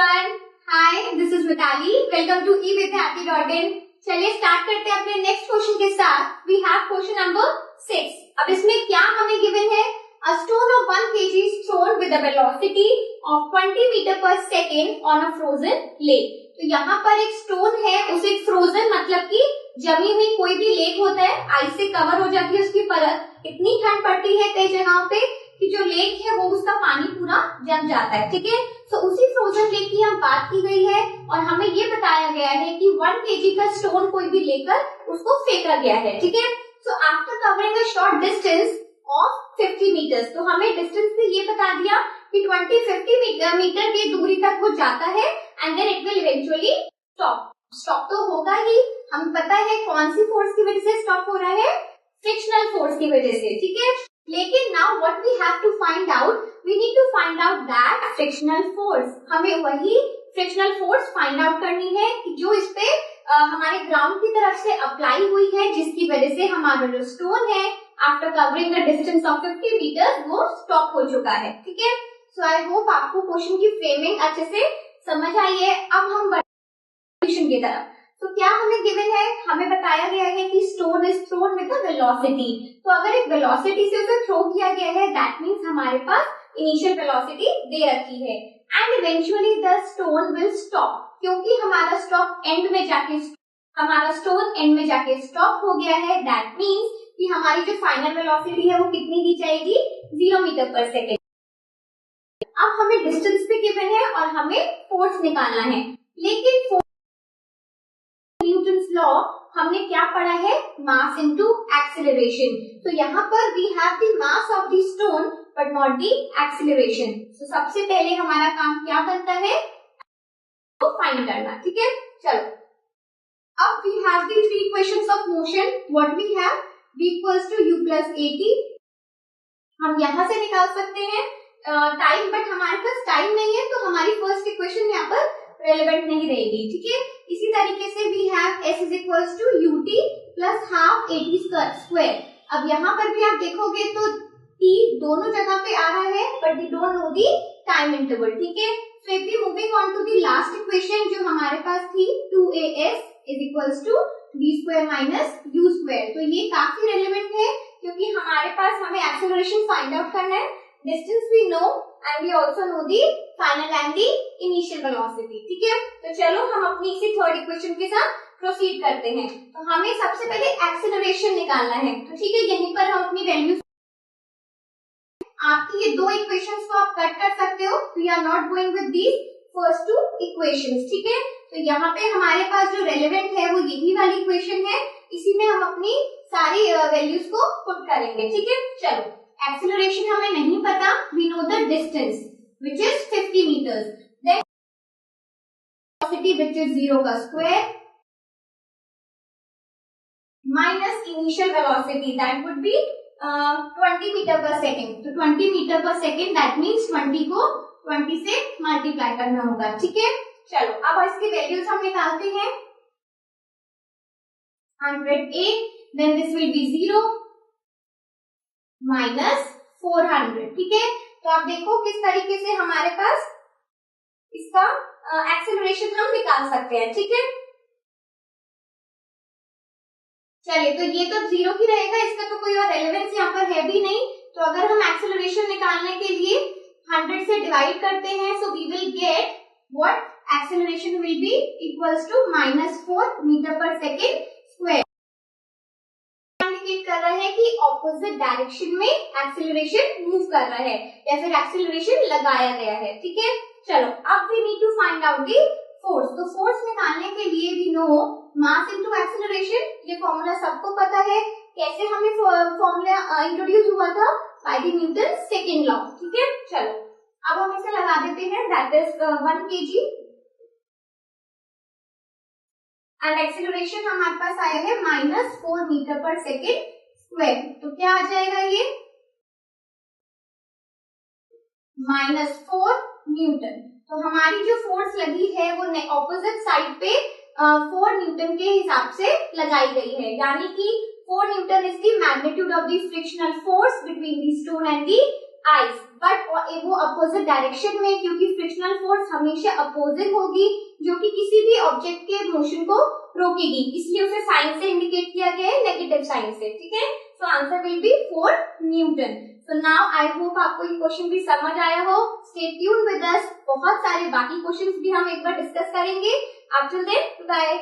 Everyone, hi, this is Mitali. Welcome to evidyarthi.in। चलिए start करते हैं अपने नेक्स्ट क्वेश्चन के साथ। We have question number 6। अब इसमें क्या हमें गिवन है? A stone of 1 kg is thrown with a velocity of 20 meter per second on a frozen lake। तो यहाँ पर एक स्टोन है, उसे फ्रोजन मतलब कि जमी हुई कोई भी लेक होता है, आइस से कवर हो जाती है उसकी परत। इतनी ठंड पड़ती है कई जगहों पे कि जो लेक है वो उसका पानी पूरा जम जाता है। ठीक है, तो उसी फ्रोजन लेक की हम बात की गई है और हमें ये बताया गया है कि 1 kg का स्टोन कोई भी लेकर उसको फेंका गया है। ठीक है, so after covering a short distance of 50 metres, तो हमें डिस्टेंस पे ये बता दिया कि 20-50 मीटर की दूरी तक वो जाता है and then it will eventually stop तो होगा ही। हमें पता है कौन सी फोर्स की वजह से स्टॉप हो रहा है, फ्रिक्शनल फोर्स की वजह से। ठीक है, लेकिन now what we have to find out, we need to find out that frictional force. हमें वही फ्रिक्शनल फोर्स फाइंड आउट करनी है कि जो इस पे हमारे ग्राउंड की तरफ से अप्लाई हुई है, जिसकी वजह से हमारा जो स्टोन है after covering the distance of 50 metre वो स्टॉप हो चुका है। ठीक है, सो आई होप आपको क्वेश्चन की फ्रेमिंग अच्छे से समझ आई है। अब हम क्वेश्चन की तरफ। तो क्या हमें गिवन है? हमें बताया गया है कि stone is throne with the velocity. तो अगर एक वेलोसिटी से उसे थ्रो किया गया है, दैट मीन्स हमारे पास इनिशियल वेलोसिटी दे रखी है and eventually the stone will stop, क्योंकि हमारा स्टॉप एंड में जाके हमारा स्टोन एंड में जाके स्टॉप हो गया है। दैट मीन्स कि हमारी जो फाइनल वेलोसिटी है वो कितनी दी जाएगी? 0 मीटर पर सेकेंड। अब हमें डिस्टेंस भी गिवन है और हमें फोर्स निकालना है, लेकिन न्यूटन्स लॉ हमने क्या पढ़ा है? Mass into acceleration. तो यहाँ पर we have the mass of the stone but not the acceleration. तो सबसे पहले हमारा काम क्या बनता है? तो फाइंड करना। ठीक है, चलो अब we have the 3 equations of motion. What we have? v equals to u plus at। हम यहाँ से निकाल सकते हैं टाइम, बट हमारे पास टाइम नहीं है तो हमारी फर्स्ट इक्वेशन यहाँ पर रेलेवेंट नहीं रहेगी। ठीक है, इसी तरीके से we have s is equals to ut plus half at square। अब यहाँ पर भी आप देखोगे तो t दोनों जगह पे आ रहा है but we don't know the time interval. ठीक है, so if we moving on to the last equation जो हमारे पास थी 2as is equals to v square minus u square। तो ये काफी रेलेवेंट है क्योंकि हमारे पास हमें एक्सेलरेशन फाइंड आउट करना है, distance we know and we also know the final and the initial velocity. ठीक है, तो चलो हम अपनी इसी थर्ड इक्वेशन के साथ प्रोसीड करते हैं। तो हमें सबसे पहले एक्सेलरेशन निकालना है। तो ठीक है, यहीं पर हम अपनी वैल्यूज, आपकी ये 2 इक्वेशंस को आप कट कर सकते हो। We are not going with these first 2 equations. ठीक है, तो यहाँ पे हमारे पास जो रेलेवेंट है वो यही वाली इक्वेशन है, इसी में हम अपनी सारी वैल्यूज को पुट करेंगे। ठीक है, चलो एक्सेलरेशन हमें नहीं पता, we know the distance which is 50 metres, then velocity which is 0 का square minus initial velocity that would be 20 metre per second. तो 20 metre per second that means 20 को 20 से मल्टीप्लाई करना होगा। ठीक है, चलो अब इसकी वैल्यूज हम निकालते हैं। 108, then this will be 0 minus 400। ठीक है, तो आप देखो किस तरीके से हमारे पास इसका एक्सेलरेशन हम निकाल सकते हैं। ठीक है, चलिए तो ये तो 0 ही रहेगा, इसका तो कोई और रेलेवेंस यहाँ पर है भी नहीं। तो अगर हम एक्सेलरेशन निकालने के लिए 100 से डिवाइड करते हैं, so we will get what? Acceleration will be equals to -4 metre per second square. Indicate कर रहा है कि ऑपोजिट डायरेक्शन में एक्सेलरेशन मूव कर रहा है या फिर एक्सेलरेशन लगाया गया है। ठीक है, चलो अब we need to find out the force. तो फोर्स निकालने के लिए we know mass into acceleration. ये फॉर्मूला सबको पता है। कैसे हमें फॉर्मूला इंट्रोड्यूस हुआ था? By the Newton second law. ठीक है, चलो अब हम इसे लगा देते हैं, that is 1 kg and acceleration हमारे पास आया है -4 मीटर पर सेकेंड स्क्वायर। तो क्या आ जाएगा ये? -4 न्यूटन। तो हमारी जो फोर्स लगी है वो ऑपोजिट साइड पे 4 न्यूटन के हिसाब से लगाई गई है, यानी कि 4 Newton is the magnitude of the frictional force between the stone and the ice. But वो अपोजिट डायरेक्शन में, क्योंकि फ्रिक्शनल फोर्स हमेशा अपोजिट होगी जो कि किसी भी ऑब्जेक्ट के मोशन को रोकेगी, इसलिए उसे साइन से इंडिकेट किया गया है, नेगेटिव साइन से, ठीक है। So answer will be 4 Newton. So now I hope आपको ये क्वेश्चन भी समझ आया हो। स्टे ट्यून विद अस, बहुत सारे बाकी क्वेश्चंस भी हम एक बार डिस्कस करेंगे। आप टिल देन बाय।